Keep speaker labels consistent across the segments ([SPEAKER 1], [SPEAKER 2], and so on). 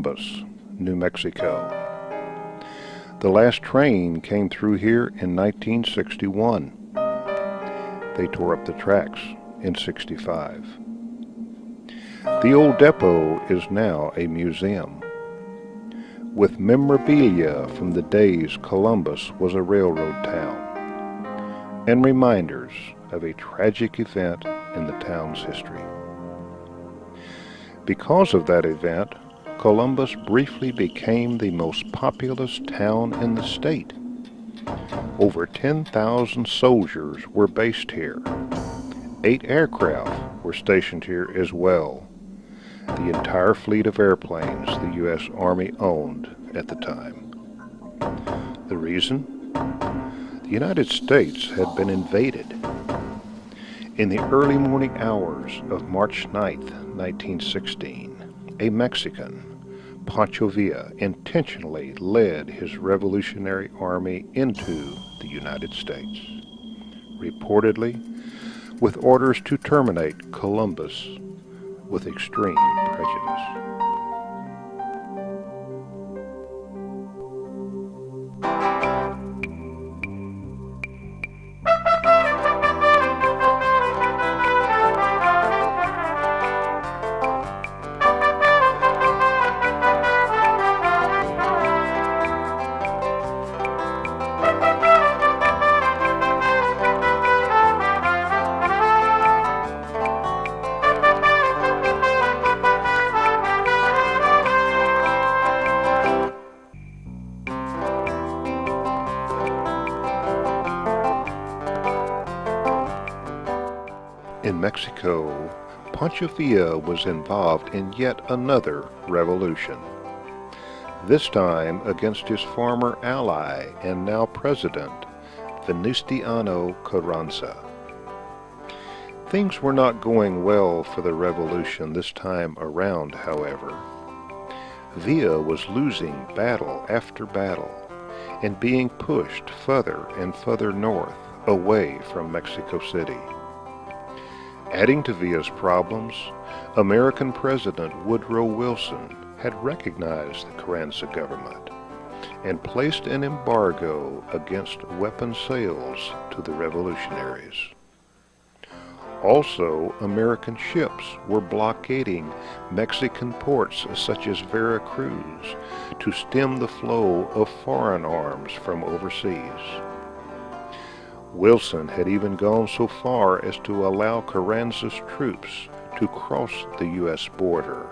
[SPEAKER 1] Columbus, New Mexico. The last train came through here in 1961. They tore up the tracks in 65. The old depot is now a museum, with memorabilia from the days Columbus was a railroad town, and reminders of a tragic event in the town's history. Because of that event, Columbus briefly became the most populous town in the state. Over 10,000 soldiers were based here. 8 aircraft were stationed here as well. The entire fleet of airplanes the U.S. Army owned at the time. The reason? The United States had been invaded. In the early morning hours of March 9th, 1916, a Mexican, Pancho Villa, intentionally led his revolutionary army into the United States, reportedly with orders to terminate Columbus with extreme prejudice. In Mexico, Pancho Villa was involved in yet another revolution, this time against his former ally and now president, Venustiano Carranza. Things were not going well for the revolution this time around, however. Villa was losing battle after battle and being pushed further and further north, away from Mexico City. Adding to Villa's problems, American President Woodrow Wilson had recognized the Carranza government and placed an embargo against weapon sales to the revolutionaries. Also, American ships were blockading Mexican ports such as Veracruz to stem the flow of foreign arms from overseas. Wilson had even gone so far as to allow Carranza's troops to cross the U.S. border,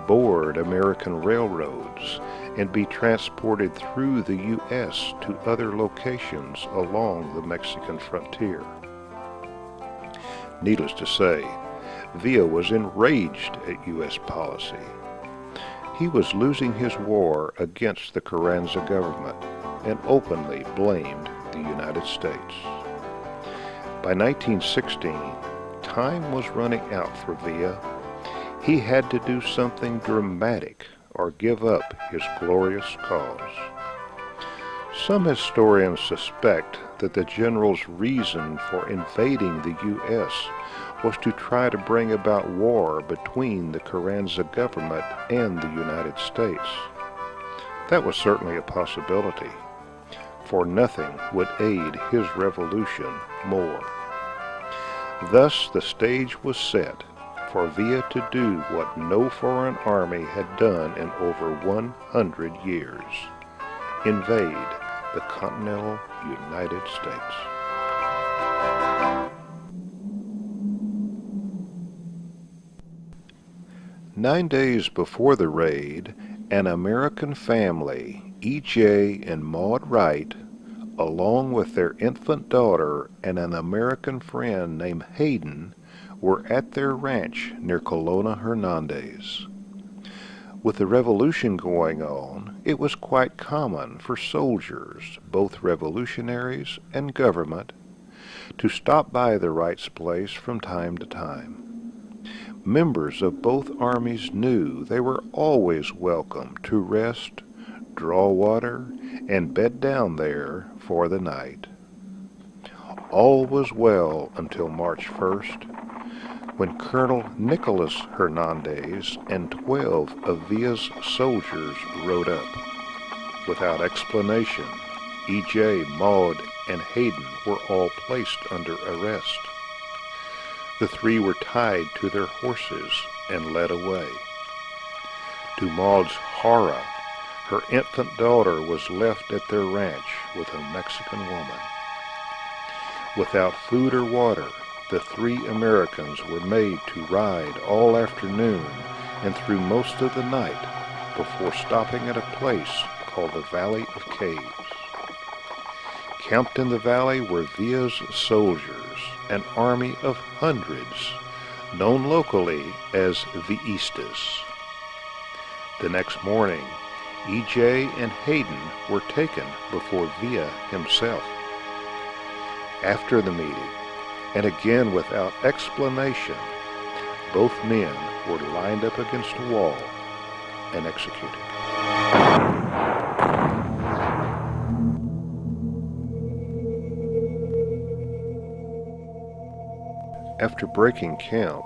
[SPEAKER 1] board American railroads, and be transported through the U.S. to other locations along the Mexican frontier. Needless to say, Villa was enraged at U.S. policy. He was losing his war against the Carranza government and openly blamed the United States. By 1916, time was running out for Villa. He had to do something dramatic or give up his glorious cause. Some historians suspect that the general's reason for invading the U.S. was to try to bring about war between the Carranza government and the United States. That was certainly a possibility, for nothing would aid his revolution more. Thus the stage was set for Villa to do what no foreign army had done in over 100 years: invade the continental United States. Nine days before the raid, an American family, E.J. and Maud Wright, along with their infant daughter and an American friend named Hayden, were at their ranch near Colona Hernandez. With the revolution going on, it was quite common for soldiers, both revolutionaries and government, to stop by the Wrights' place from time to time. Members of both armies knew they were always welcome to rest, draw water, and bed down there for the night. All was well until March 1st, when Colonel Nicholas Hernandez and 12 of Villa's soldiers rode up. Without explanation, E.J., Maud, and Hayden were all placed under arrest. The three were tied to their horses and led away. To Maud's horror, her infant daughter was left at their ranch with a Mexican woman. Without food or water, the three Americans were made to ride all afternoon and through most of the night before stopping at a place called the Valley of Caves. Camped in the valley were Villa's soldiers, an army of hundreds, known locally as Villistas. The next morning, E.J. and Hayden were taken before Villa himself. After the meeting, and again without explanation, both men were lined up against a wall and executed. After breaking camp,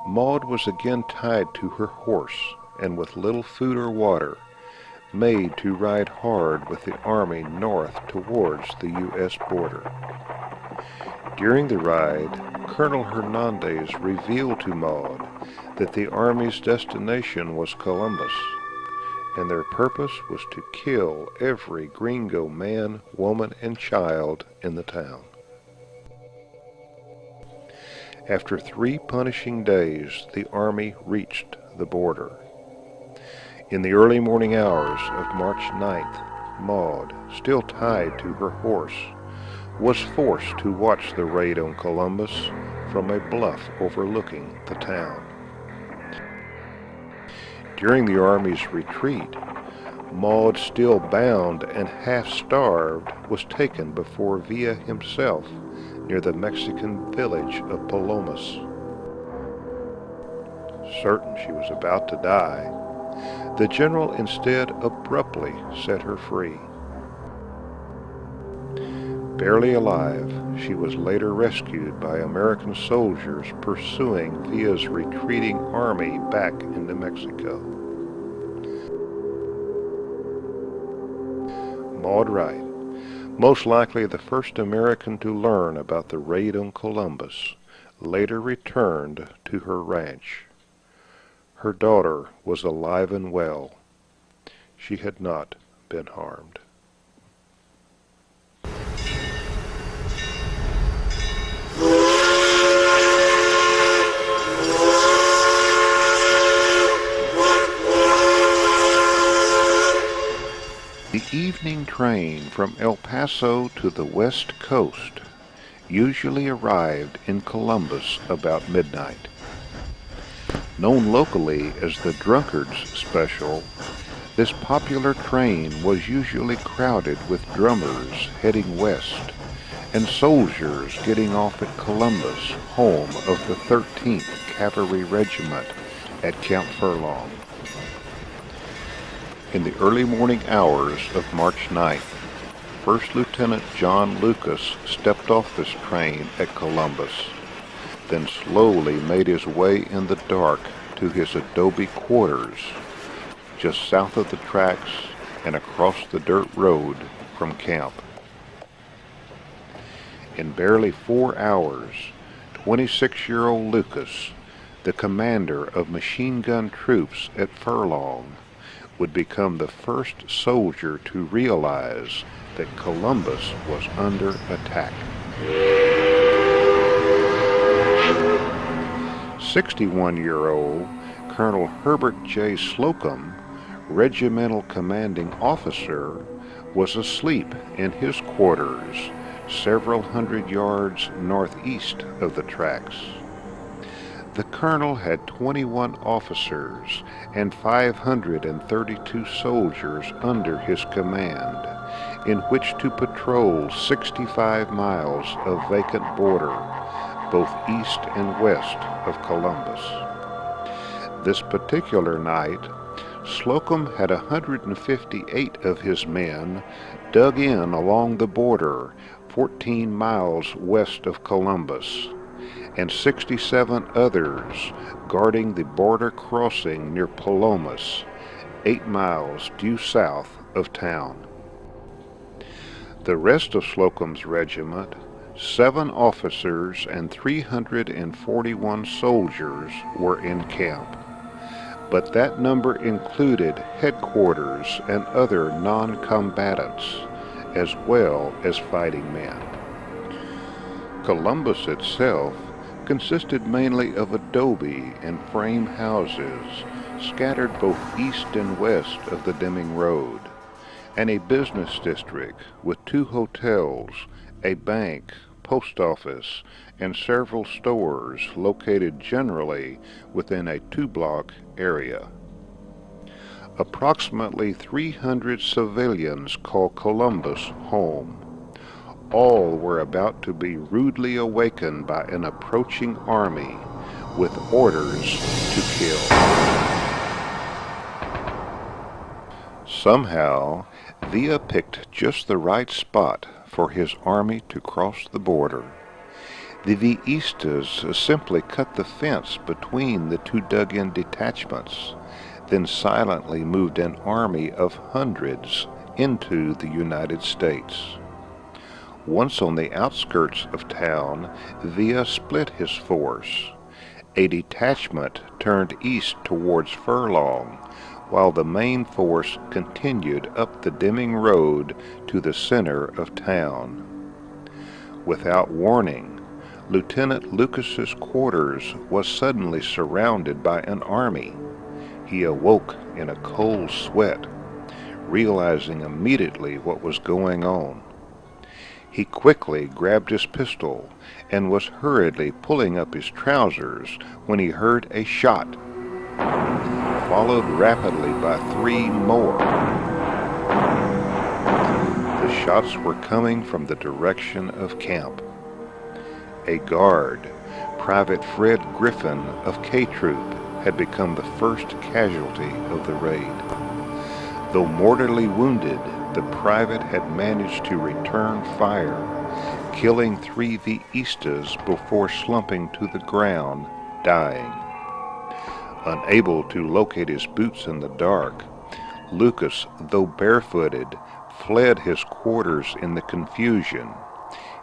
[SPEAKER 1] Maud was again tied to her horse and with little food or water, made to ride hard with the army north towards the U.S. border. During the ride, Colonel Hernandez revealed to Maud that the army's destination was Columbus, and their purpose was to kill every gringo man, woman, and child in the town. After 3 punishing days, the army reached the border. In the early morning hours of March 9th, Maud, still tied to her horse, was forced to watch the raid on Columbus from a bluff overlooking the town. During the army's retreat, Maud, still bound and half-starved, was taken before Villa himself near the Mexican village of Palomas. Certain she was about to die, the general instead abruptly set her free. Barely alive, she was later rescued by American soldiers pursuing Villa's retreating army back into Mexico. Maud Wright, most likely the first American to learn about the raid on Columbus, later returned to her ranch. Her daughter was alive and well. She had not been harmed. The evening train from El Paso to the West Coast usually arrived in Columbus about midnight. Known locally as the Drunkard's Special, this popular train was usually crowded with drummers heading west and soldiers getting off at Columbus, home of the 13th Cavalry Regiment at Camp Furlong. In the early morning hours of March 9th, First Lieutenant John Lucas stepped off this train at Columbus, then slowly made his way in the dark to his adobe quarters, just south of the tracks and across the dirt road from camp. In barely 4 hours, 26-year-old Lucas, the commander of machine gun troops at Furlong, would become the first soldier to realize that Columbus was under attack. 61-year-old Colonel Herbert J. Slocum, regimental commanding officer, was asleep in his quarters several hundred yards northeast of the tracks. The colonel had 21 officers and 532 soldiers under his command, in which to patrol 65 miles of vacant border, both east and west of Columbus. This particular night, Slocum had 158 of his men dug in along the border 14 miles west of Columbus, and 67 others guarding the border crossing near Palomas, 8 miles due south of town. The rest of Slocum's regiment, 7 officers and 341 soldiers, were in camp, but that number included headquarters and other non-combatants, as well as fighting men. Columbus itself consisted mainly of adobe and frame houses scattered both east and west of the Deming Road, and a business district with 2 hotels, a bank, post office, and several stores located generally within a 2-block area. Approximately 300 civilians called Columbus home. All were about to be rudely awakened by an approaching army with orders to kill. Somehow, Villa picked just the right spot for his army to cross the border. The Villistas simply cut the fence between the 2 dug-in detachments, then silently moved an army of hundreds into the United States. Once on the outskirts of town, Villa split his force. A detachment turned east towards Furlong, while the main force continued up the Deming Road to the center of town. Without warning, Lieutenant Lucas's quarters was suddenly surrounded by an army. He awoke in a cold sweat, realizing immediately what was going on. He quickly grabbed his pistol and was hurriedly pulling up his trousers when he heard a shot, followed rapidly by 3 more. The shots were coming from the direction of camp. A guard, Private Fred Griffin of K Troop, had become the first casualty of the raid. Though mortally wounded, the private had managed to return fire, killing 3 Villistas before slumping to the ground, dying. Unable to locate his boots in the dark, Lucas, though barefooted, fled his quarters in the confusion.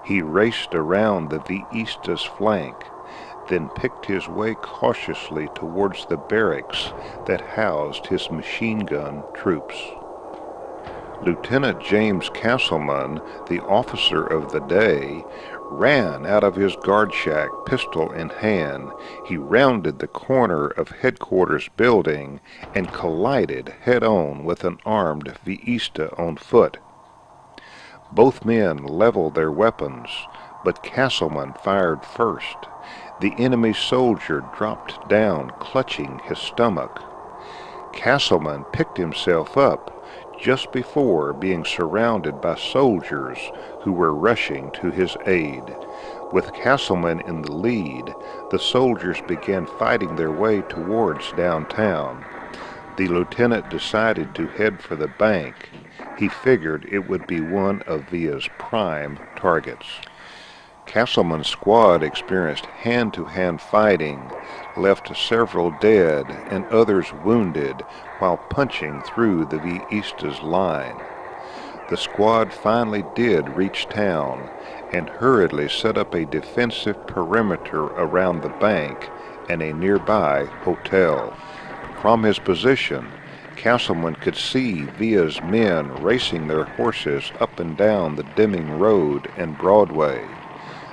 [SPEAKER 1] He raced around the Villistas' flank, then picked his way cautiously towards the barracks that housed his machine gun troops. Lieutenant James Castleman, the officer of the day, ran out of his guard shack, pistol in hand. He rounded the corner of headquarters building and collided head-on with an armed Villista on foot. Both men leveled their weapons, but Castleman fired first. The enemy soldier dropped down, clutching his stomach. Castleman picked himself up just before being surrounded by soldiers who were rushing to his aid. With Castleman in the lead, the soldiers began fighting their way towards downtown. The lieutenant decided to head for the bank. He figured it would be one of Villa's prime targets. Castleman's squad experienced hand-to-hand fighting, left several dead and others wounded while punching through the Villistas' line. The squad finally did reach town and hurriedly set up a defensive perimeter around the bank and a nearby hotel. From his position, Castleman could see Villa's men racing their horses up and down the Deming Road and Broadway.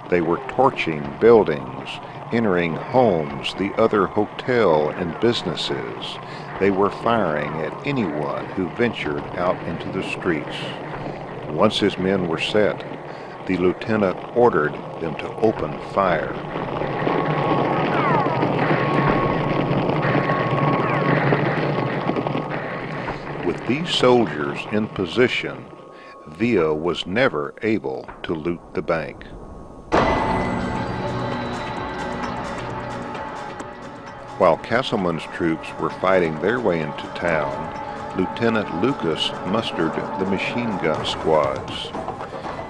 [SPEAKER 1] They were torching buildings, entering homes, the other hotel and businesses. They were firing at anyone who ventured out into the streets. Once his men were set, the lieutenant ordered them to open fire. With these soldiers in position, Villa was never able to loot the bank. While Castleman's troops were fighting their way into town, Lieutenant Lucas mustered the machine gun squads.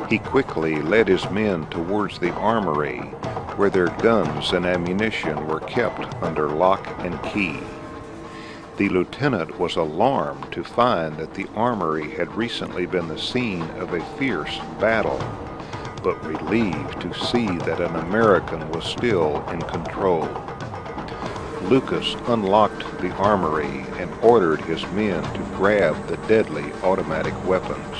[SPEAKER 1] He quickly led his men towards the armory, where their guns and ammunition were kept under lock and key. The lieutenant was alarmed to find that the armory had recently been the scene of a fierce battle, but relieved to see that an American was still in control. Lucas unlocked the armory and ordered his men to grab the deadly automatic weapons.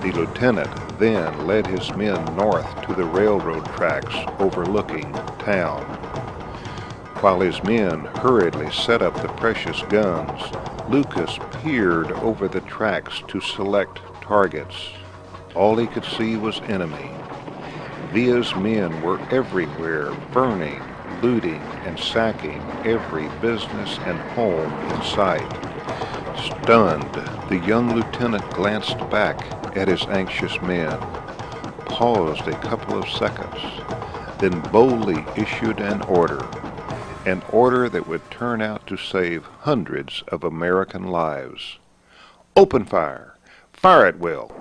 [SPEAKER 1] The lieutenant then led his men north to the railroad tracks overlooking town. While his men hurriedly set up the precious guns, Lucas peered over the tracks to select targets. All he could see was enemy. Villa's men were everywhere, burning, looting, and sacking every business and home in sight. Stunned, the young lieutenant glanced back at his anxious men, paused a couple of seconds, then boldly issued an order that would turn out to save hundreds of American lives. Open fire! Fire at will!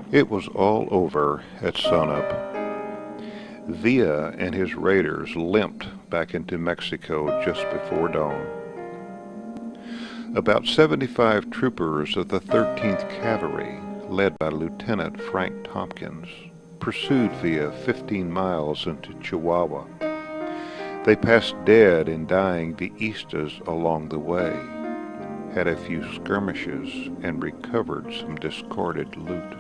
[SPEAKER 1] It was all over at sunup. Villa and his raiders limped back into Mexico just before dawn. About 75 troopers of the 13th Cavalry, led by Lieutenant Frank Tompkins, pursued Villa 15 miles into Chihuahua. They passed dead and dying Villistas along the way, had a few skirmishes, and recovered some discarded loot.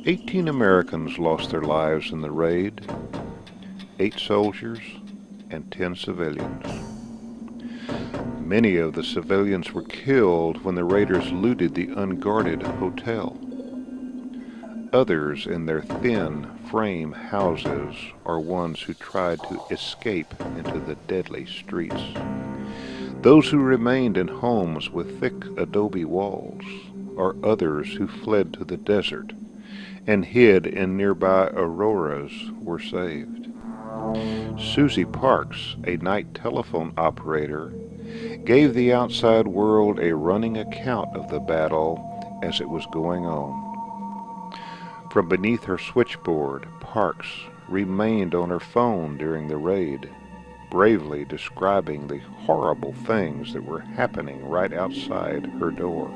[SPEAKER 1] 18 Americans lost their lives in the raid, 8 soldiers and 10 civilians. Many of the civilians were killed when the raiders looted the unguarded hotel. Others in their thin frame houses are ones who tried to escape into the deadly streets. Those who remained in homes with thick adobe walls are others who fled to the desert and hid in nearby auroras were saved. Susie Parks, a night telephone operator, gave the outside world a running account of the battle as it was going on. From beneath her switchboard, Parks remained on her phone during the raid, bravely describing the horrible things that were happening right outside her door.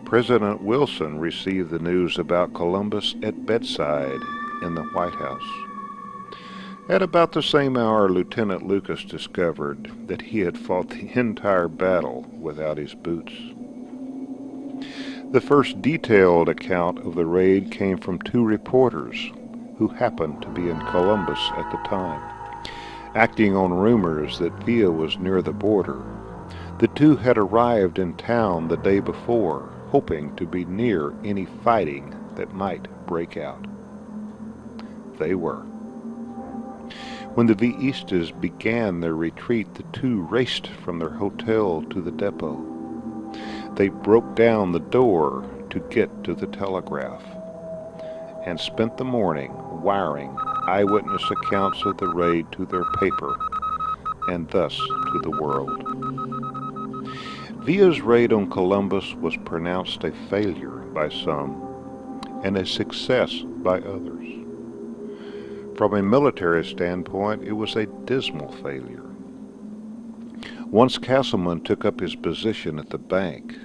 [SPEAKER 1] President Wilson received the news about Columbus at bedside in the White House. At about the same hour, Lieutenant Lucas discovered that he had fought the entire battle without his boots. The first detailed account of the raid came from 2 reporters who happened to be in Columbus at the time. Acting on rumors that Villa was near the border, the 2 had arrived in town the day before, hoping to be near any fighting that might break out. They were. When the Villistas began their retreat, the 2 raced from their hotel to the depot. They broke down the door to get to the telegraph and spent the morning wiring eyewitness accounts of the raid to their paper and thus to the world. Villa's raid on Columbus was pronounced a failure by some and a success by others. From a military standpoint, it was a dismal failure. Once Castleman took up his position at the bank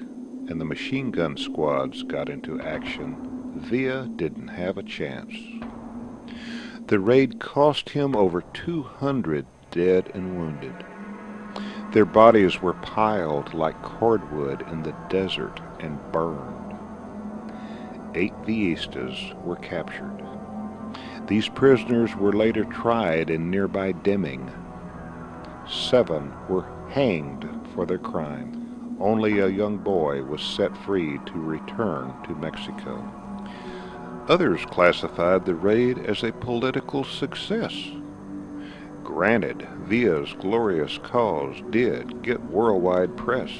[SPEAKER 1] and the machine gun squads got into action, Villa didn't have a chance. The raid cost him over 200 dead and wounded. Their bodies were piled like cordwood in the desert and burned. 8 Villistas were captured. These prisoners were later tried in nearby Deming. 7 were hanged for their crime. Only a young boy was set free to return to Mexico. Others classified the raid as a political success. Granted, Villa's glorious cause did get worldwide press.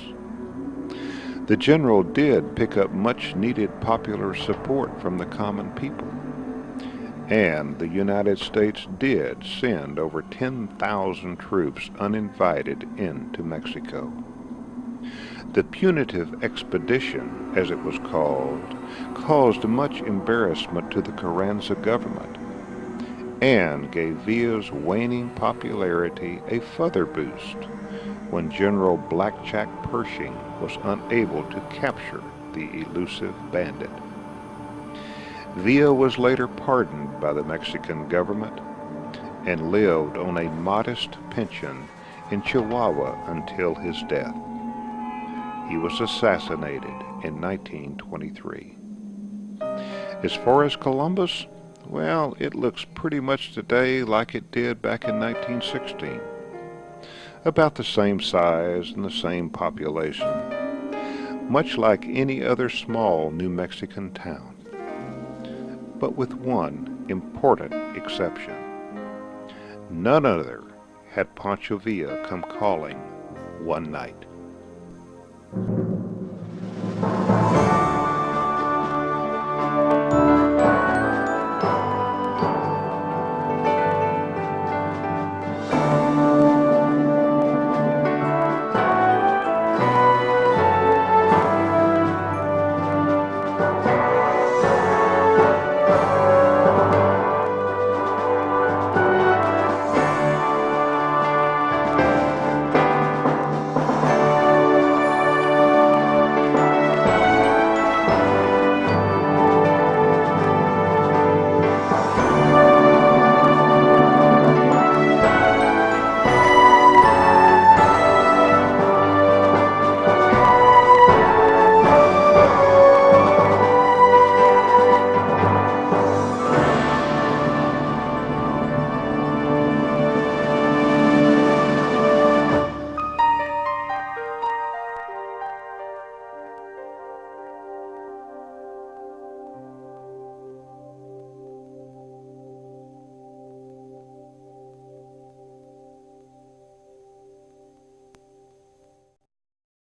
[SPEAKER 1] The general did pick up much needed popular support from the common people, and the United States did send over 10,000 troops uninvited into Mexico. The punitive expedition, as it was called, caused much embarrassment to the Carranza government and gave Villa's waning popularity a further boost when General Blackjack Pershing was unable to capture the elusive bandit. Villa was later pardoned by the Mexican government and lived on a modest pension in Chihuahua until his death. He was assassinated in 1923. As far as Columbus, well, it looks pretty much today like it did back in 1916. About the same size and the same population, much like any other small New Mexican town. But with one important exception. None other had Pancho Villa come calling one night.